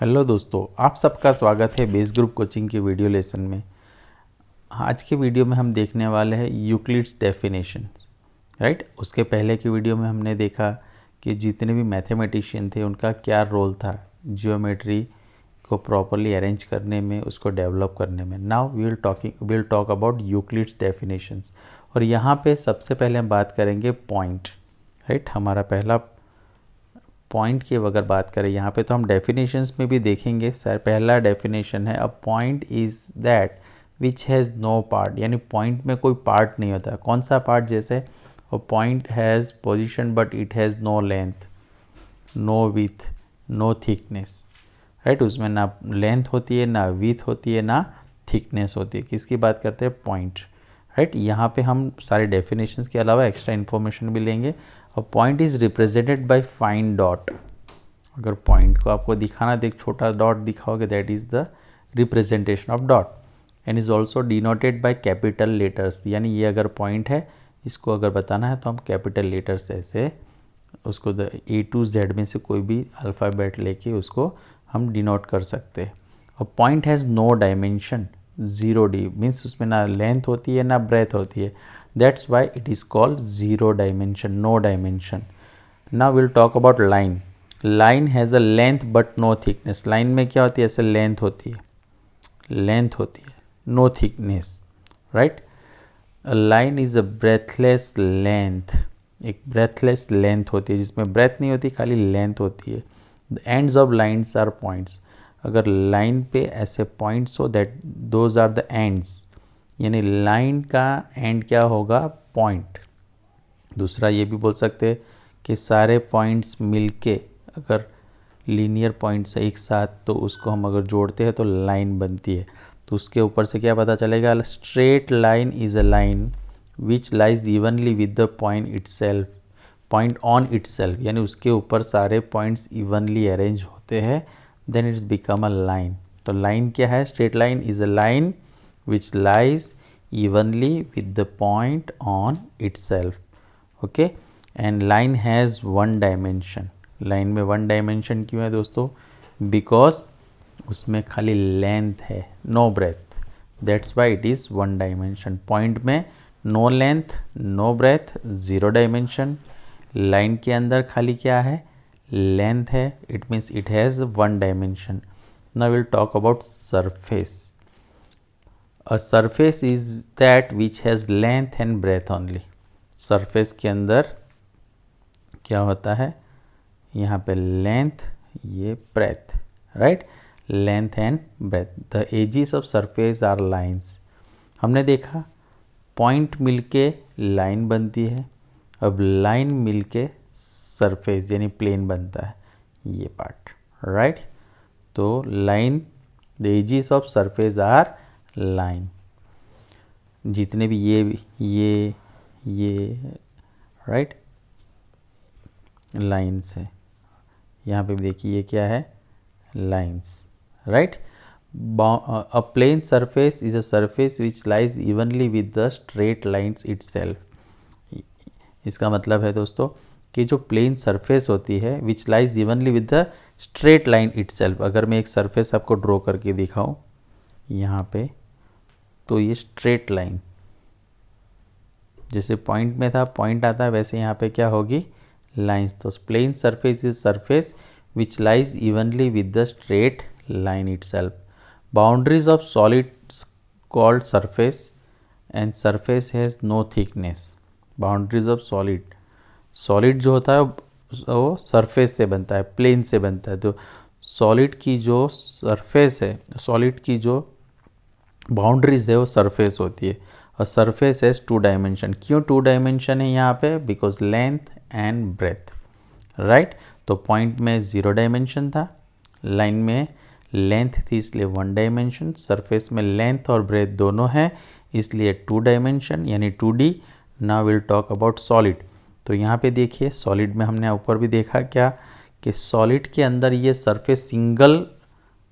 Hello दोस्तों, आप सबका स्वागत है बेस ग्रुप कोचिंग के वीडियो लेसन में। आज के वीडियो में हम देखने वाले हैं यूक्लिड्स डेफिनेशन। राइट, उसके पहले की वीडियो में हमने देखा कि जितने भी मैथमेटिशियन थे उनका क्या रोल था जियोमेट्री को प्रॉपरली अरेंज करने में, उसको डेवलप करने में। Now will talk about Euclid's definitions. और यहाँ पे सबसे पहले हम बात करेंगे पॉइंट। राइट, हमारा पहला पॉइंट की अगर बात करें यहाँ पे तो हम डेफिनेशंस में भी देखेंगे। सर, पहला डेफिनेशन है a point is that which has no part, यानी पॉइंट में कोई पार्ट नहीं होता। कौन सा पार्ट? जैसे a point has position but it has no length, no width, no thickness. Right, उसमें ना लेंथ होती है, ना विथ होती है, ना थिकनेस होती है। किसकी बात करते हैं? पॉइंट। राइट, यहाँ पे हम सारे डेफिनेशंस के अलावा एक्स्ट्रा इन्फॉर्मेशन भी लेंगे। A point is represented by fine dot. अगर पॉइंट को आपको दिखाना तो एक छोटा डॉट दिखाओगे, that is the representation of dot. And is also denoted by capital letters, यानी ये अगर पॉइंट है, इसको अगर बताना है तो हम कैपिटल लेटर्स ऐसे उसको A to Z में से कोई भी अल्फ़ाबेट लेके उसको हम डिनोट कर सकते हैं। A point has no dimension, 0D means उसमें ना लेंथ होती है ना ब्रेथ होती है। That's why it is called zero dimension, no dimension. Now will talk about line. Line has a length but no thickness. Line में क्या होती है? ऐसे लेंथ होती है, लेंथ होती है, no thickness. Right, a line is a breadthless length. एक ब्रेथलेस लेंथ होती है जिसमें ब्रेथ नहीं होती, खाली लेंथ होती है। The ends of lines are points. अगर लाइन पे ऐसे पॉइंट्स हो, that those are the ends, यानी लाइन का एंड क्या होगा? पॉइंट। दूसरा ये भी बोल सकते हैं कि सारे पॉइंट्स मिलके अगर लीनियर पॉइंट्स एक साथ, तो उसको हम अगर जोड़ते हैं तो लाइन बनती है। तो उसके ऊपर से क्या पता चलेगा? Straight line is a line which lies evenly with the point itself, point on itself, यानी उसके ऊपर सारे पॉइंट्स इवनली अरेंज होते हैं, then it's become a line. तो लाइन क्या है? Straight line is a line which lies evenly with the point on itself. Okay, and line has one dimension. Line में वन डायमेंशन क्यों है दोस्तों? बिकॉज उसमें खाली लेंथ है, no breath, that's why it is one dimension. Point में no length, no breadth, zero dimension. Line के अंदर खाली क्या है? लेंथ है, it means it has one dimension. Now will talk about surface. A surface is that which has length and breadth only. Surface के अंदर क्या होता है? यहाँ पे लेंथ, ये breadth. Right, length and breadth. The edges of surface are lines. हमने देखा पॉइंट मिलके लाइन बनती है, अब लाइन मिलके सरफेस यानी प्लेन बनता है, ये पार्ट। राइट, तो line, the edges of surface are line. जितने भी ये राइट लाइन्स है, यहाँ पे देखिए ये क्या है? Lines. Right, a plane surface is a surface which lies evenly with the straight lines itself. इसका मतलब है दोस्तों कि जो प्लेन सरफेस होती है विच lies evenly with the straight line itself. अगर मैं एक सरफेस आपको ड्रॉ करके दिखाऊं यहाँ पे, तो ये स्ट्रेट लाइन, जैसे पॉइंट में था पॉइंट आता है, वैसे यहाँ पे क्या होगी? लाइंस। तो plane surface is surface which lies evenly with the straight line itself. Boundaries of solids called surface and surface has no thickness. Boundaries of solid, solid जो होता है वो सरफेस से बनता है, प्लेन से बनता है। तो सॉलिड की जो सरफेस है, सॉलिड की जो बाउंड्रीज है वो सरफेस होती है। और सरफेस हैज़ टू डायमेंशन। क्यों टू डायमेंशन है यहाँ पे? Because length and breadth. Right, तो पॉइंट में ज़ीरो डायमेंशन था, लाइन में लेंथ थी इसलिए वन डायमेंशन, सरफेस में लेंथ और ब्रेथ दोनों है इसलिए टू डायमेंशन यानी 2D। Now will talk about solid. तो यहाँ पे देखिए सॉलिड में हमने ऊपर भी देखा क्या कि सॉलिड के अंदर ये सरफेस सिंगल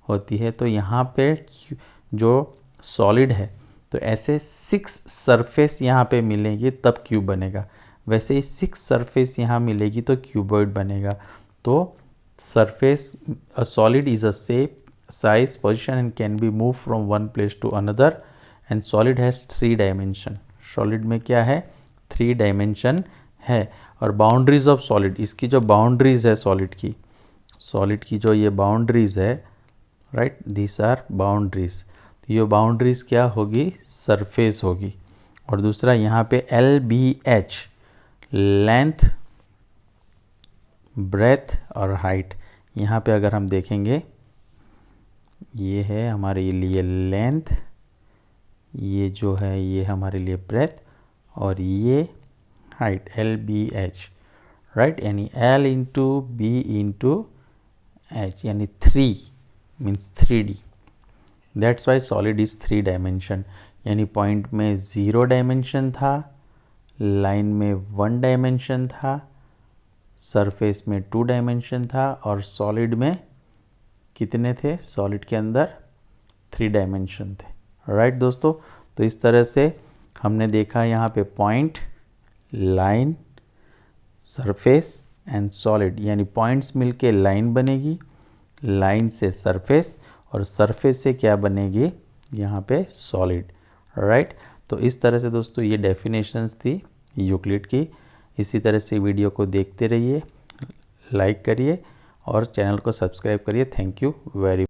होती है, तो यहाँ पे जो सॉलिड है तो ऐसे 6 सरफेस यहाँ पे मिलेंगी तब क्यूब बनेगा। वैसे ही 6 सरफेस यहाँ मिलेगी तो क्यूबॉइड बनेगा। तो surface, a solid is a shape, size, position and can be moved from one place to another and solid has 3 dimension. solid में क्या है, 3 dimension है. और बाउंड्रीज ऑफ सॉलिड, इसकी जो बाउंड्रीज है सॉलिड की जो ये बाउंड्रीज है, राइट, दिस आर बाउंड्रीज. तो ये बाउंड्रीज क्या होगी, सरफेस होगी. और दूसरा यहाँ पे LBH, लेंथ, ब्रेथ और हाइट. यहाँ पे अगर हम देखेंगे, ये है हमारे लिए लेंथ, ये जो है ये हमारे लिए ब्रेथ और ये हाइट, LBH, राइट. यानी L into B into H यानी 3 means 3D. That's why solid is 3 dimension. यानी पॉइंट में 0 डायमेंशन था, लाइन में 1 डायमेंशन था, सरफेस में 2 डायमेंशन था और सॉलिड में कितने थे, सॉलिड के अंदर 3 डायमेंशन थे. राइट दोस्तों, तो इस तरह से हमने देखा यहाँ पे point, line, surface and solid. यानी पॉइंट्स मिलके लाइन बनेगी, लाइन से सरफेस और सरफेस से क्या बनेगी, यहाँ पे सॉलिड. राइट. तो इस तरह से दोस्तों ये डेफिनेशंस थी यूक्लिड की. इसी तरह से वीडियो को देखते रहिए, लाइक करिए और चैनल को सब्सक्राइब करिए. Thank you very